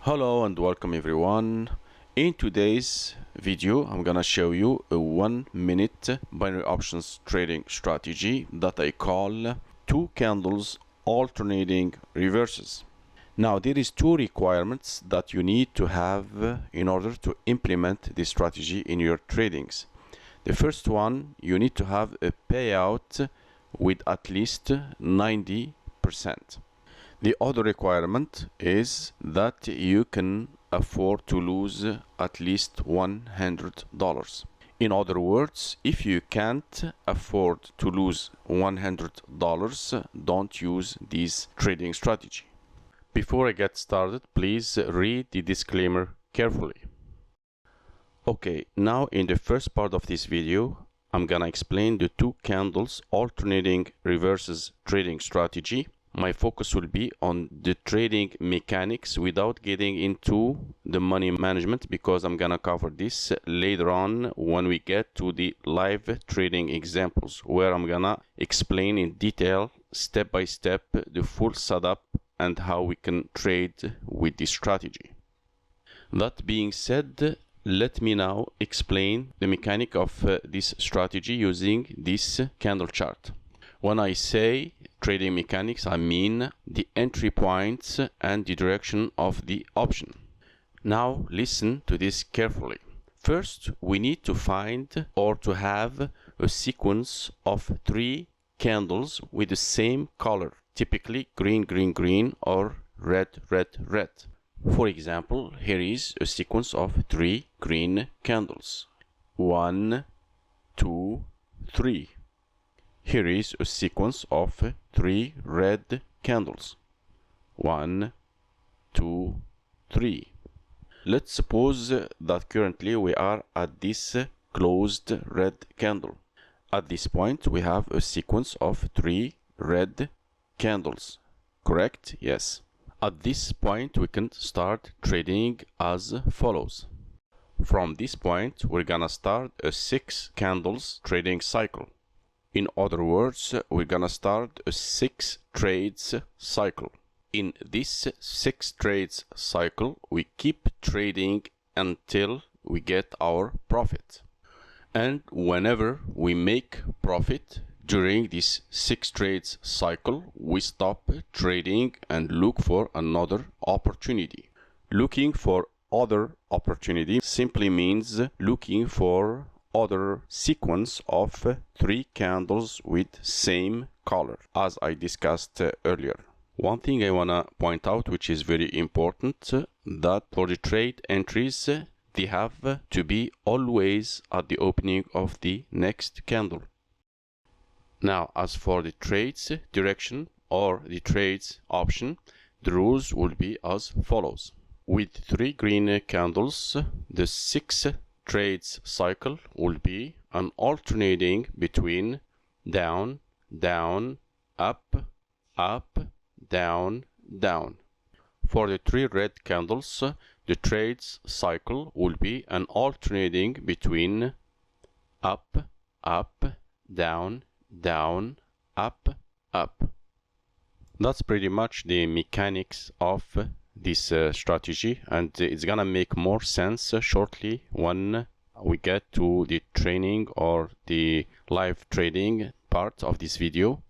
Hello and welcome everyone. In today's video I'm gonna show you a 1-minute binary options trading strategy that I call two candles alternating reverses. Now there is two requirements that you need to have in order to implement this strategy in your tradings. The first one, you need to have a payout with at least 90%. The other requirement is that you can afford to lose at least $100. In other words, if you can't afford to lose $100, don't use this trading strategy. Before I get started, please read the disclaimer carefully. Okay, now in the first part of this video, I'm gonna explain the two candles alternating reverses trading strategy. My focus will be on the trading mechanics without getting into the money management, because I'm gonna cover this later on when we get to the live trading examples, where I'm gonna explain in detail, step by step, the full setup and how we can trade with this strategy. That being said, let me now explain the mechanic of this strategy using this candle chart. When I say trading mechanics, I mean the entry points and the direction of the option. Now listen to this carefully. First, we need to find or to have a sequence of 3 candles with the same color, typically green, green, green, or red, red, red. For example, here is a sequence of 3 green candles. 1, 2, 3. Here is a sequence of 3 red candles. 1, 2, 3. Let's suppose that currently we are at this closed red candle. At this point we have a sequence of 3 red candles. Correct? Yes. At this point we can start trading as follows. From this point we're gonna start a 6 candles trading cycle. In other words, we're gonna start a 6 trades cycle. In this 6 trades cycle, we keep trading until we get our profit. And whenever we make profit during this 6 trades cycle, we stop trading and look for another opportunity. Looking for other opportunity simply means looking for other sequence of 3 candles with same color, as I discussed earlier. One thing I wanna point out, which is very important, that for the trade entries, they have to be always at the opening of the next candle. Now, as for the trades direction or the trades option, the rules will be as follows. With 3 green candles, the 6 trades cycle will be an alternating between down, down, up, up, down, down. For the 3 red candles, the trades cycle will be an alternating between up, up, down, down, up, up. That's pretty much the mechanics of this strategy, and it's gonna make more sense shortly when we get to the training or the live trading part of this video.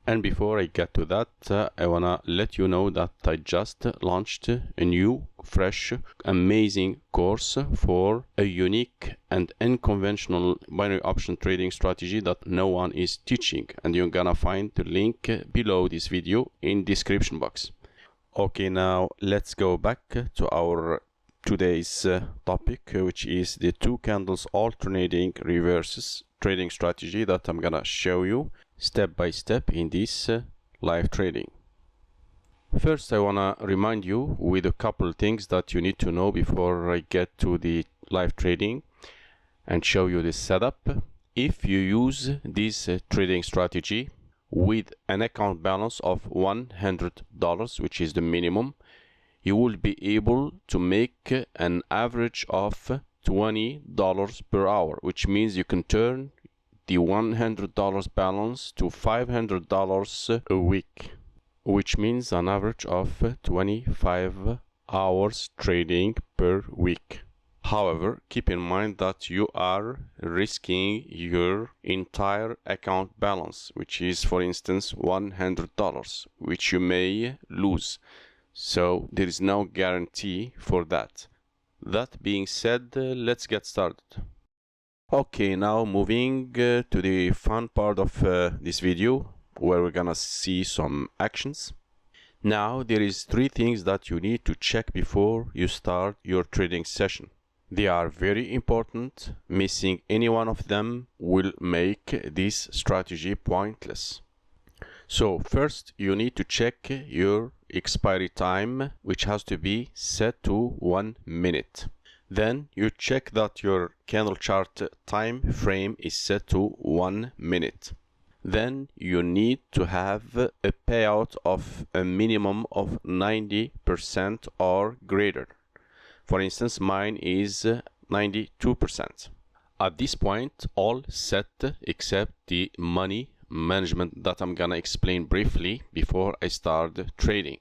And before I get to that, I wanna let you know that I just launched a new, fresh, amazing course for a unique and unconventional binary option trading strategy that no one is teaching, and you're gonna find the link below this video in description box. Okay, now let's go back to our today's topic, which is the 2 candles alternating reverses trading strategy that I'm gonna show you step by step in this live trading. First, I wanna remind you with a couple things that you need to know before I get to the live trading and show you the setup. If you use this trading strategy with an account balance of $100, which is the minimum, you will be able to make an average of $20 per hour, which means you can turn the $100 balance to $500 a week, which means an average of 25 hours trading per week. However, keep in mind that you are risking your entire account balance, which is, for instance, $100, which you may lose. So there is no guarantee for that. That being said, let's get started. Okay, now moving to the fun part of this video, where we're gonna see some actions. Now there is 3 things that you need to check before you start your trading session. They are very important. Missing any one of them will make this strategy pointless. So first, you need to check your expiry time, which has to be set to 1 minute. Then you check that your candle chart time frame is set to 1 minute. Then you need to have a payout of a minimum of 90% or greater. For instance, mine is 92%. At this point, all set except the money management that I'm gonna explain briefly before I start trading.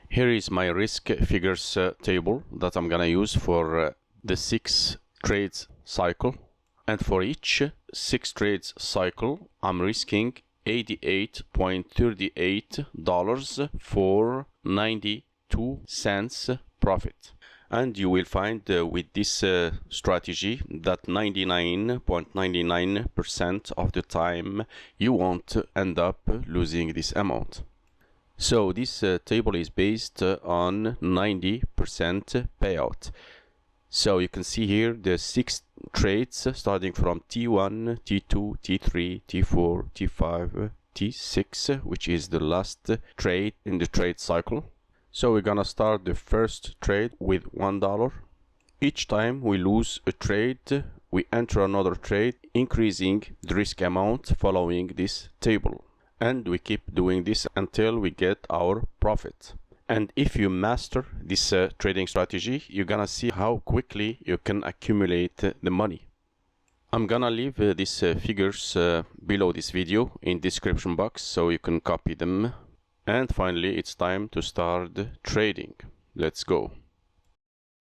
Here is my risk figures table that I'm gonna use for the 6 trades cycle. And for each 6 trades cycle, I'm risking $88.38 for 92 cents profit. And you will find with this strategy that 99.99% of the time you won't end up losing this amount. So this table is based on 90% payout. So you can see here the 6 trades starting from T1, T2, T3, T4, T5, T6, which is the last trade in the trade cycle. So we're gonna start the first trade with $1. Each time we lose a trade, we enter another trade, increasing the risk amount following this table. And we keep doing this until we get our profit. And if you master this trading strategy, you're gonna see how quickly you can accumulate the money. I'm gonna leave these figures below this video in description box so you can copy them. And finally, it's time to start trading. Let's go.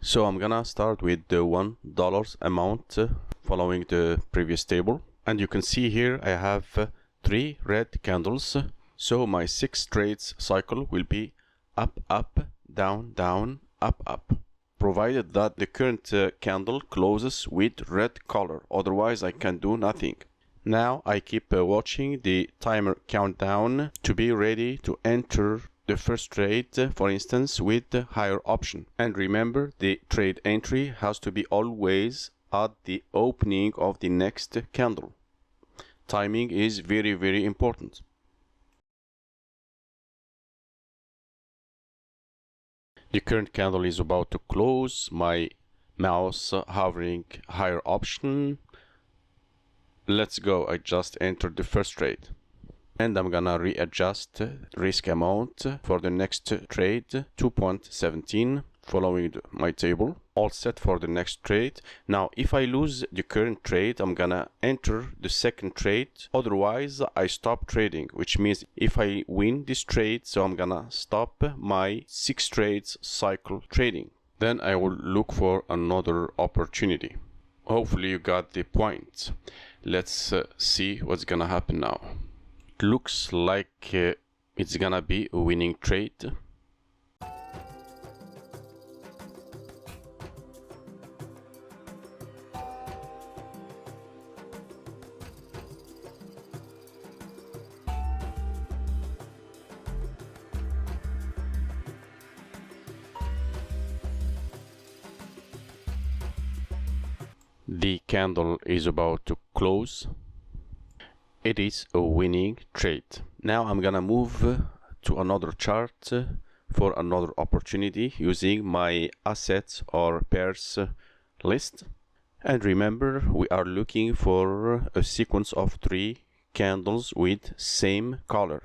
So I'm gonna start with the $1 amount following the previous table. And you can see here I have 3 red candles. So my 6 trades cycle will be up, up, down, down, up, up. Provided that the current candle closes with red color. Otherwise, I can do nothing. Now I keep watching the timer countdown to be ready to enter the first trade, for instance, with the higher option. And remember, the trade entry has to be always at the opening of the next candle. Timing is very, very important. The current candle is about to close. My mouse hovering higher option. Let's go. I just entered the first trade. And I'm gonna readjust risk amount for the next trade, 2.17, following my table. All set for the next trade. Now, if I lose the current trade, I'm gonna enter the second trade. Otherwise, I stop trading, which means if I win this trade, so I'm gonna stop my 6 trades cycle trading. Then I will look for another opportunity. Hopefully you got the point. Let's see what's gonna happen now. It looks like it's gonna be a winning trade. The candle is about to close. It is a winning trade. Now I'm gonna move to another chart for another opportunity using my assets or pairs list. And remember, we are looking for a sequence of 3 candles with same color.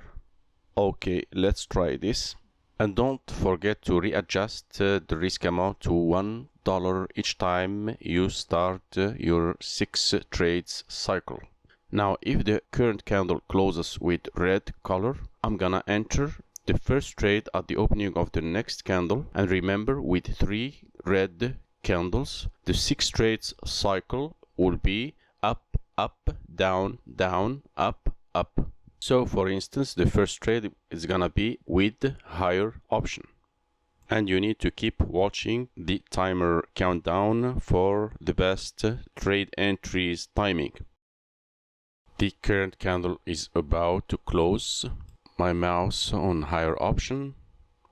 Okay, let's try this. And don't forget to readjust the risk amount to $1 each time you start your 6 trades cycle. Now, if the current candle closes with red color, I'm gonna enter the first trade at the opening of the next candle, and remember, with 3 red candles, the 6 trades cycle will be up, up, down, down, up, up. So for instance, the first trade is gonna be with higher option. And you need to keep watching the timer countdown for the best trade entries timing. The current candle is about to close. My mouse on higher option.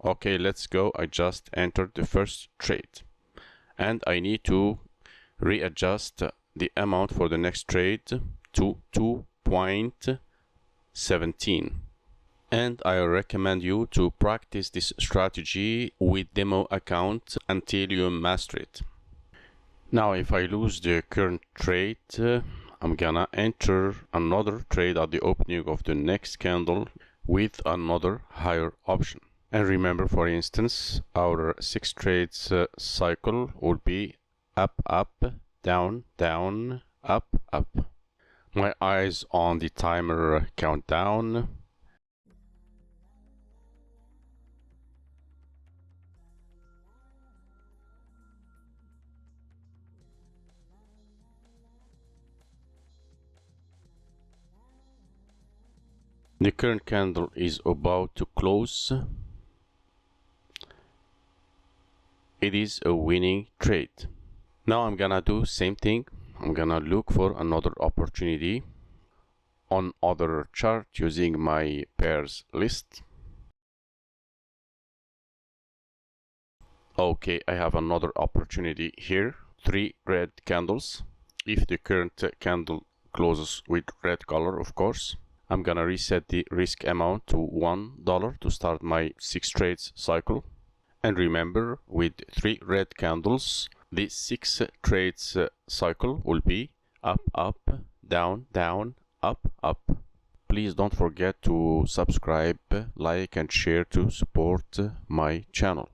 Okay, let's go. I just entered the first trade. And I need to readjust the amount for the next trade to 2.17. And I recommend you to practice this strategy with demo account until you master it. Now if I lose the current trade, I'm gonna enter another trade at the opening of the next candle with another higher option. And remember, for instance, our 6 trades cycle will be up, up, down, down, up, up. My eyes on the timer countdown. The current candle is about to close. It is a winning trade. Now I'm gonna do same thing. I'm gonna look for another opportunity on other chart using my pairs list. Okay, I have another opportunity here. 3 red candles. If the current candle closes with red color, of course, I'm gonna reset the risk amount to $1 to start my 6 trades cycle. And remember, with 3 red candles, the 6 trades cycle will be up, up, down, down, up, up. Please don't forget to subscribe, like and share to support my channel.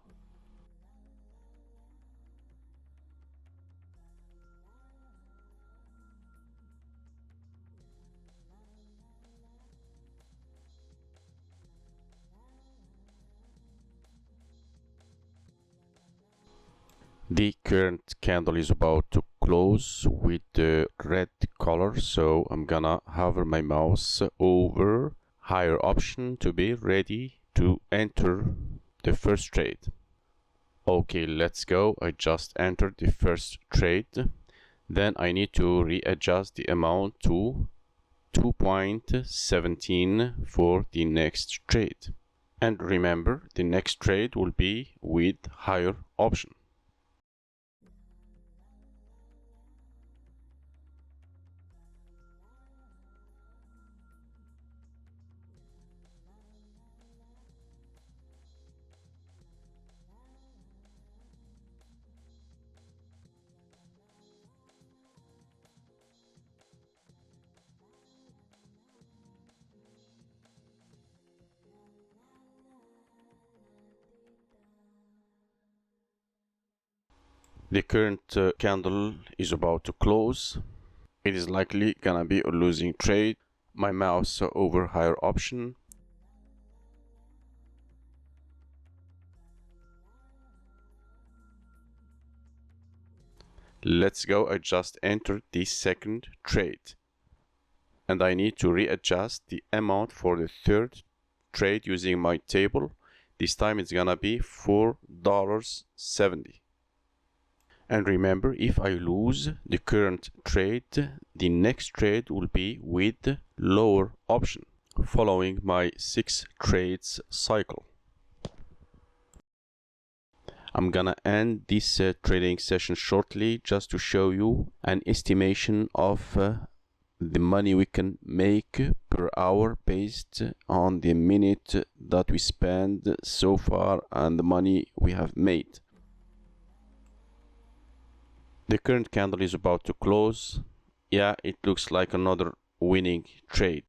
The current candle is about to close with the red color, so I'm gonna hover my mouse over higher option to be ready to enter the first trade. Okay, let's go. I just entered the first trade. Then I need to readjust the amount to 2.17 for the next trade. And remember, the next trade will be with higher option. The current candle is about to close. It is likely gonna be a losing trade. My mouse over higher option. Let's go. I just entered the second trade. And I need to readjust the amount for the third trade using my table. This time it's gonna be $4.70. And remember, if I lose the current trade, the next trade will be with lower option, following my 6 trades cycle. I'm gonna end this trading session shortly just to show you an estimation of the money we can make per hour based on the minute that we spend so far and the money we have made. The current candle is about to close. Yeah, it looks like another winning trade.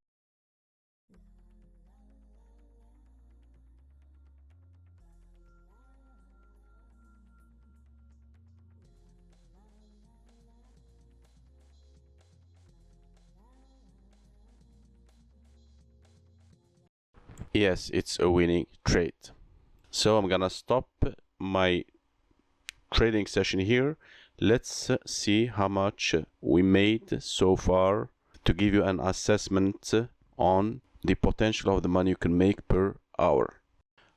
Yes, it's a winning trade. So I'm gonna stop my trading session here. Let's see how much we made so far to give you an assessment on the potential of the money you can make per hour.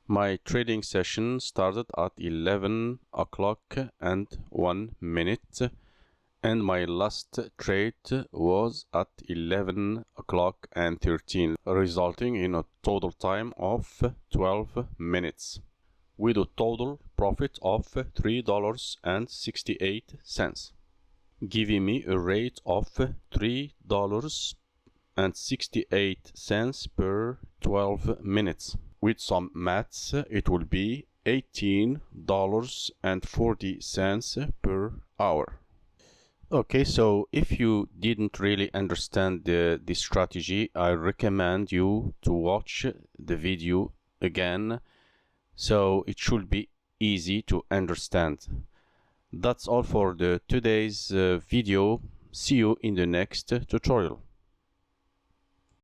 My trading session started at 11 o'clock and 1 minute, and my last trade was at 11 o'clock and 13, resulting in a total time of 12 minutes, with a total profit of $3.68, giving me a rate of $3.68 per 12 minutes. With some maths, it will be $18.40 per hour. Okay, so if you didn't really understand the strategy, I recommend you to watch the video again, so it should be easy to understand. That's all for today's video. See you in the next tutorial.